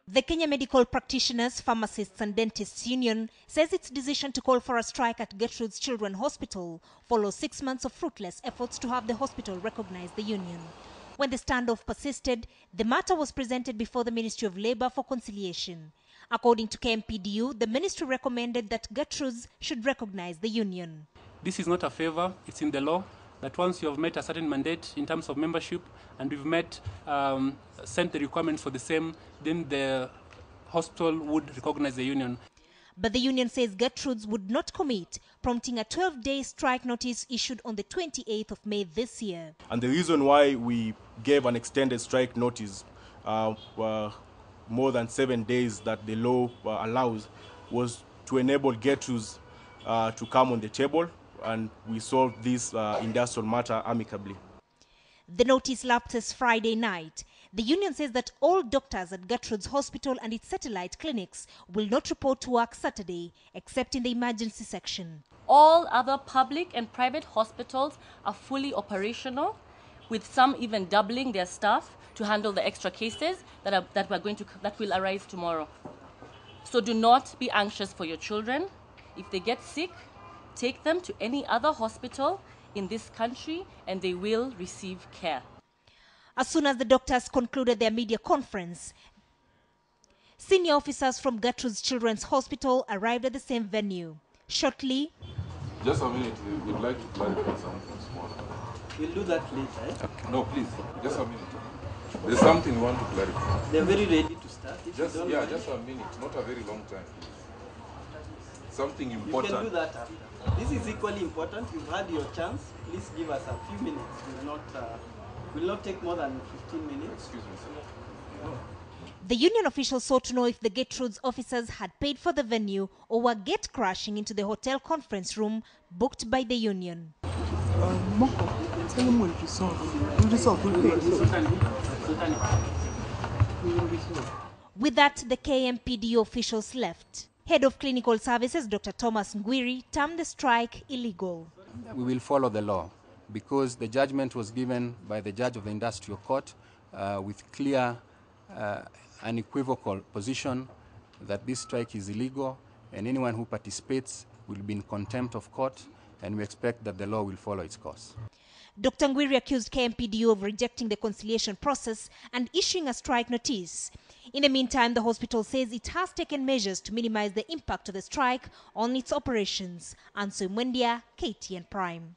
The Kenya Medical Practitioners, Pharmacists and Dentists Union says its decision to call for a strike at Gertrudes Children's Hospital follows 6 months of fruitless efforts to have the hospital recognize the union. When the standoff persisted, the matter was presented before the Ministry of Labour for conciliation. According to KMPDU, the ministry recommended that Gertrudes should recognize the union. This is not a favor, it's in the law that once you have met a certain mandate in terms of membership and we've sent the requirements for the same, then the hospital would recognize the union. But the union says Gertrudes would not commit, prompting a 12-day strike notice issued on the 28th of May this year. And the reason why we gave an extended strike notice more than 7 days that the law allows was to enable Gertrudes to come on the table, and we solved this industrial matter amicably. The notice lapses Friday night. The union says that all doctors at Gertrudes Hospital and its satellite clinics will not report to work Saturday, except in the emergency section. All other public and private hospitals are fully operational, with some even doubling their staff to handle the extra cases that will arise tomorrow. So do not be anxious for your children. If they get sick, take them to any other hospital in this country and they will receive care. As soon as the doctors concluded their media conference, senior officers from Gertrudes Children's Hospital arrived at the same venue. Shortly, just a minute, we'd like to clarify something small. We'll do that later. Eh? Okay. No, please, just a minute. There's something we want to clarify. They're very ready to start. Just a minute, not a very long time, please. Something important. You can do that after. This is equally important. You've had your chance. Please give us a few minutes. Will not take more than 15 minutes. Excuse me, sir. No. The union officials sought to know if the Gertrudes officers had paid for the venue or were gate crashing into the hotel conference room booked by the union. With that, the KMPDU officials left. Head of Clinical Services, Dr. Thomas Ngwiri, termed the strike illegal. We will follow the law because the judgment was given by the judge of the industrial court with clear unequivocal position that this strike is illegal and anyone who participates will be in contempt of court, and we expect that the law will follow its course. Dr. Ngwiri accused KMPDU of rejecting the conciliation process and issuing a strike notice. In the meantime, the hospital says it has taken measures to minimize the impact of the strike on its operations. Anso Mwendia, KTN Prime.